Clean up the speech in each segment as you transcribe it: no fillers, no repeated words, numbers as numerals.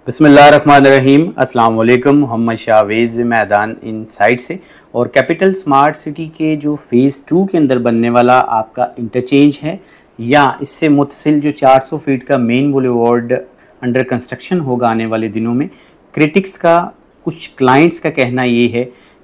बिस्मिल्लाहिर्रहमानिर्रहीम। अस्सलाम वालेकुम। मोहम्मद शावेज़ मैदान इनसाइड से। और कैपिटल स्मार्ट सिटी के जो फ़ेज़ 2 के अंदर बनने वाला आपका इंटरचेंज है या इससे मुतसिल जो 400 फीट का मेन बुलेवार्ड अंडर कंस्ट्रक्शन होगा आने वाले दिनों में, क्रिटिक्स का कुछ क्लाइंट्स का कहना ये है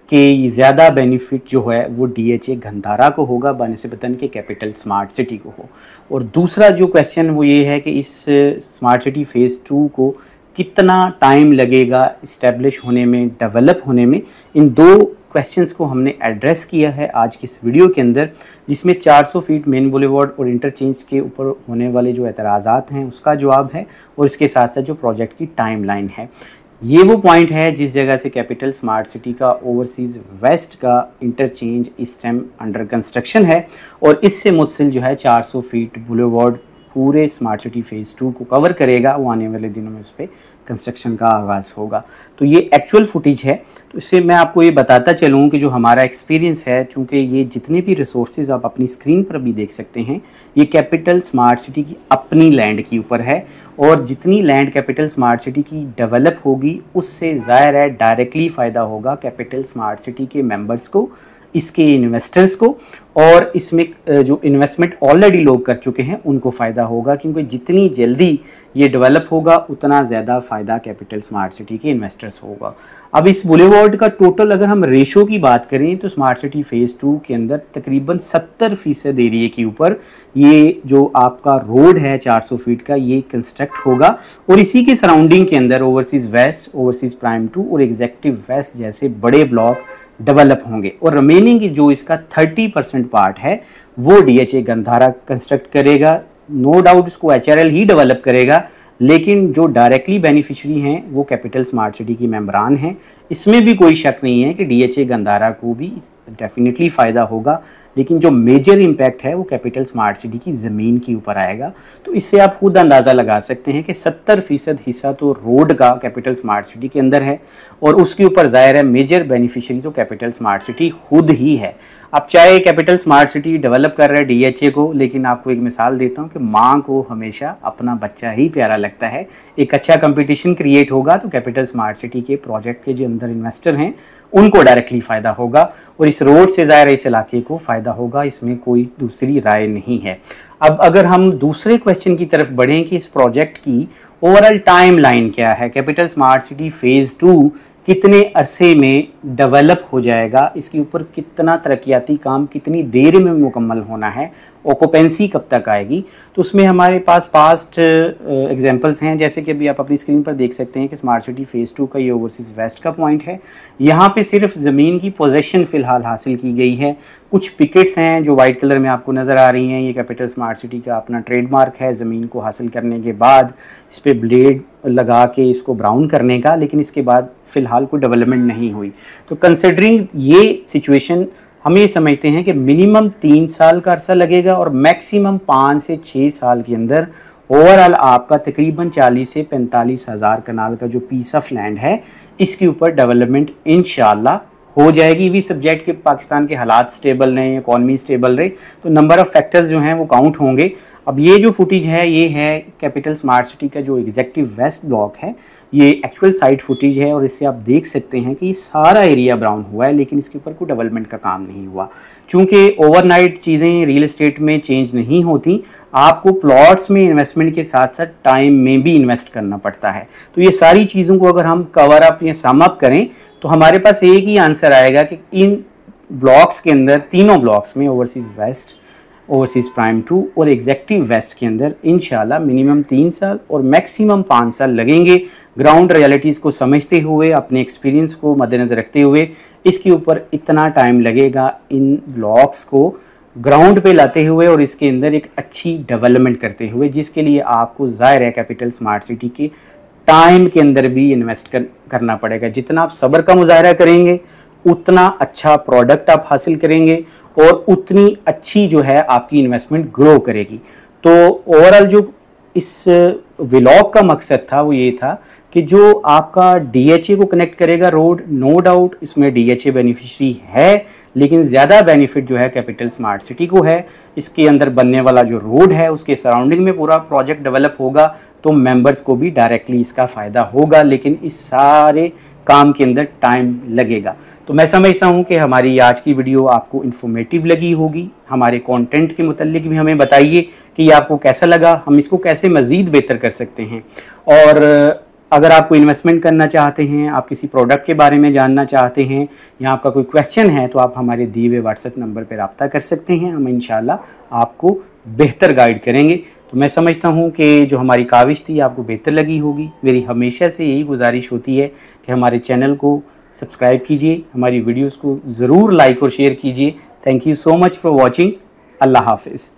कि ज़्यादा बेनिफिट जो है वो DHA गंधारा को होगा बनस्बतन के कैपिटल स्मार्ट सिटी को हो। और दूसरा जो क्वेश्चन वो ये है कि इस स्मार्ट सिटी फ़ेज़ 2 को कितना टाइम लगेगा इस्टेब्लिश होने में, डेवलप होने में। इन दो क्वेश्चंस को हमने एड्रेस किया है आज की इस वीडियो के अंदर, जिसमें 400 फीट मेन बुलेवार्ड और इंटरचेंज के ऊपर होने वाले जो एतराज़ात हैं उसका जवाब है, और इसके साथ साथ जो प्रोजेक्ट की टाइमलाइन है। ये वो पॉइंट है जिस जगह से कैपिटल स्मार्ट सिटी का ओवरसीज़ वेस्ट का इंटरचेंज इस टाइम अंडर कंस्ट्रक्शन है, और इससे मुतसिल जो है 400 फीट बुलेवार्ड पूरे स्मार्ट सिटी फ़ेज़ 2 को कवर करेगा। वो आने वाले दिनों में उस पर कंस्ट्रक्शन का आगाज़ होगा। तो ये एक्चुअल फुटेज है। तो इससे मैं आपको ये बताता चलूँ कि जो हमारा एक्सपीरियंस है, चूँकि ये जितने भी रिसोर्सेज आप अपनी स्क्रीन पर भी देख सकते हैं, ये कैपिटल स्मार्ट सिटी की अपनी लैंड के ऊपर है, और जितनी लैंड कैपिटल स्मार्ट सिटी की डेवलप होगी उससे ज़ाहिर है डायरेक्टली फ़ायदा होगा कैपिटल स्मार्ट सिटी के मेंबर्स को, इसके इन्वेस्टर्स को, और इसमें जो इन्वेस्टमेंट ऑलरेडी लोग कर चुके हैं उनको फ़ायदा होगा, क्योंकि जितनी जल्दी ये डेवलप होगा उतना ज़्यादा फ़ायदा कैपिटल स्मार्ट सिटी के इन्वेस्टर्स होगा। अब इस बुलेवार्ड का टोटल अगर हम रेशो की बात करें तो स्मार्ट सिटी फ़ेज़ 2 के अंदर तकरीबन 70% एरिया के ऊपर ये जो आपका रोड है 400 फीट का, ये कंस्ट्रक्ट होगा, और इसी के सराउंडिंग के अंदर ओवरसीज़ वेस्ट, ओवरसीज़ प्राइम 2 और एग्जेक्टिव वेस्ट जैसे बड़े ब्लॉक डेवलप होंगे। और रिमेनिंग जो इसका 30% पार्ट है वो DHA गंधारा कंस्ट्रक्ट करेगा। नो डाउट इसको HRL ही डेवलप करेगा, लेकिन जो डायरेक्टली बेनिफिशरी हैं वो कैपिटल स्मार्ट सिटी की मेंबरान हैं। इसमें भी कोई शक नहीं है कि DHA गंधारा को भी डेफिनेटली फ़ायदा होगा, लेकिन जो मेजर इम्पैक्ट है वो कैपिटल स्मार्ट सिटी की ज़मीन के ऊपर आएगा। तो इससे आप खुद अंदाज़ा लगा सकते हैं कि 70% हिस्सा तो रोड का कैपिटल स्मार्ट सिटी के अंदर है, और उसके ऊपर ज़ाहिर है मेजर बेनिफिशरी तो कैपिटल स्मार्ट सिटी खुद ही है। अब चाहे कैपिटल स्मार्ट सिटी डेवलप कर रहा है DHA को, लेकिन आपको एक मिसाल देता हूँ कि माँ को हमेशा अपना बच्चा ही प्यारा लगता है। एक अच्छा कंपटीशन क्रिएट होगा तो कैपिटल स्मार्ट सिटी के प्रोजेक्ट के जो अंदर इन्वेस्टर हैं उनको डायरेक्टली फ़ायदा होगा, और इस रोड से ज़ाहिर इस इलाके को फ़ायदा होगा, इसमें कोई दूसरी राय नहीं है। अब अगर हम दूसरे क्वेश्चन की तरफ बढ़ें कि इस प्रोजेक्ट की ओवरऑल टाइम लाइन क्या है, कैपिटल स्मार्ट सिटी फ़ेज़ 2 कितने अरसे में डेवलप हो जाएगा, इसके ऊपर कितना तरक्याती काम कितनी देर में मुकम्मल होना है, ऑक्यूपेंसी कब तक आएगी, तो उसमें हमारे पास पास्ट एग्जांपल्स हैं। जैसे कि अभी आप अपनी स्क्रीन पर देख सकते हैं कि स्मार्ट सिटी फ़ेज़ 2 का ये ओवरसीज़ वेस्ट का पॉइंट है। यहाँ पे सिर्फ ज़मीन की पोजेसन फ़िलहाल हासिल की गई है। कुछ पिकेट्स हैं जो वाइट कलर में आपको नज़र आ रही हैं, ये कैपिटल स्मार्ट सिटी का अपना ट्रेडमार्क है ज़मीन को हासिल करने के बाद इस पर ब्लेड लगा के इसको ब्राउन करने का, लेकिन इसके बाद फ़िलहाल कोई डेवलपमेंट नहीं हुई। तो कंसिडरिंग ये सिचुएशन हम ये समझते हैं कि मिनिमम 3 साल का अरसा लगेगा, और मैक्सिमम 5 से 6 साल के अंदर ओवरऑल आपका तकरीबन 40 से 45 हज़ार कनाल का जो पीस ऑफ लैंड है इसके ऊपर डेवलपमेंट इंशाल्लाह हो जाएगी। भी सब्जेक्ट के पाकिस्तान के हालात स्टेबल रहे, इकॉनमी स्टेबल रहे, तो नंबर ऑफ़ फैक्टर्स जो हैं वो काउंट होंगे। अब ये जो फुटेज है ये है कैपिटल स्मार्ट सिटी का जो एग्जेक्टिव वेस्ट ब्लॉक है, ये एक्चुअल साइट फुटेज है, और इससे आप देख सकते हैं कि ये सारा एरिया ब्राउन हुआ है, लेकिन इसके ऊपर कोई डेवलपमेंट का काम नहीं हुआ। चूँकि ओवरनाइट चीज़ें रियल एस्टेट में चेंज नहीं होती, आपको प्लॉट्स में इन्वेस्टमेंट के साथ साथ टाइम में भी इन्वेस्ट करना पड़ता है। तो ये सारी चीज़ों को अगर हम कवर अप या सम अप करें तो हमारे पास एक ही आंसर आएगा कि इन ब्लॉक्स के अंदर, तीनों ब्लॉक्स में ओवरसीज़ वेस्ट, ओवरसीज़ प्राइम 2 और एग्जेक्टिव वेस्ट के अंदर इंशाल्लाह मिनिमम 3 साल और मैक्सिमम 5 साल लगेंगे। ग्राउंड रियलिटीज़ को समझते हुए, अपने एक्सपीरियंस को मद्देनज़र रखते हुए इसके ऊपर इतना टाइम लगेगा इन ब्लॉक्स को ग्राउंड पे लाते हुए और इसके अंदर एक अच्छी डेवलपमेंट करते हुए, जिसके लिए आपको ज़ाहिर है कैपिटल स्मार्ट सिटी के टाइम के अंदर भी इन्वेस्ट करना पड़ेगा। जितना आप सब्र का मुजाहरा करेंगे उतना अच्छा प्रोडक्ट आप हासिल करेंगे, और उतनी अच्छी जो है आपकी इन्वेस्टमेंट ग्रो करेगी। तो ओवरऑल जो इस व्लॉग का मकसद था वो ये था कि जो आपका DHA को कनेक्ट करेगा रोड, नो डाउट इसमें DHA बेनिफिशरी है, लेकिन ज़्यादा बेनिफिट जो है कैपिटल स्मार्ट सिटी को है। इसके अंदर बनने वाला जो रोड है उसके सराउंडिंग में पूरा प्रोजेक्ट डेवलप होगा तो मेंबर्स को भी डायरेक्टली इसका फ़ायदा होगा, लेकिन इस सारे काम के अंदर टाइम लगेगा। तो मैं समझता हूँ कि हमारी आज की वीडियो आपको इन्फॉर्मेटिव लगी होगी। हमारे कंटेंट के मुतालिक भी हमें बताइए कि ये आपको कैसा लगा, हम इसको कैसे मज़ीद बेहतर कर सकते हैं। और अगर आप कोई इन्वेस्टमेंट करना चाहते हैं, आप किसी प्रोडक्ट के बारे में जानना चाहते हैं या आपका कोई क्वेश्चन है तो आप हमारे दिए हुए व्हाट्सएप नंबर पर रब्ता कर सकते हैं। हम इंशाल्लाह आपको बेहतर गाइड करेंगे। तो मैं समझता हूँ कि जो हमारी काविश थी आपको बेहतर लगी होगी। मेरी हमेशा से यही गुजारिश होती है कि हमारे चैनल को सब्सक्राइब कीजिए, हमारी वीडियोस को ज़रूर लाइक और शेयर कीजिए। Thank you so much for watching. अल्लाह हाफिज़।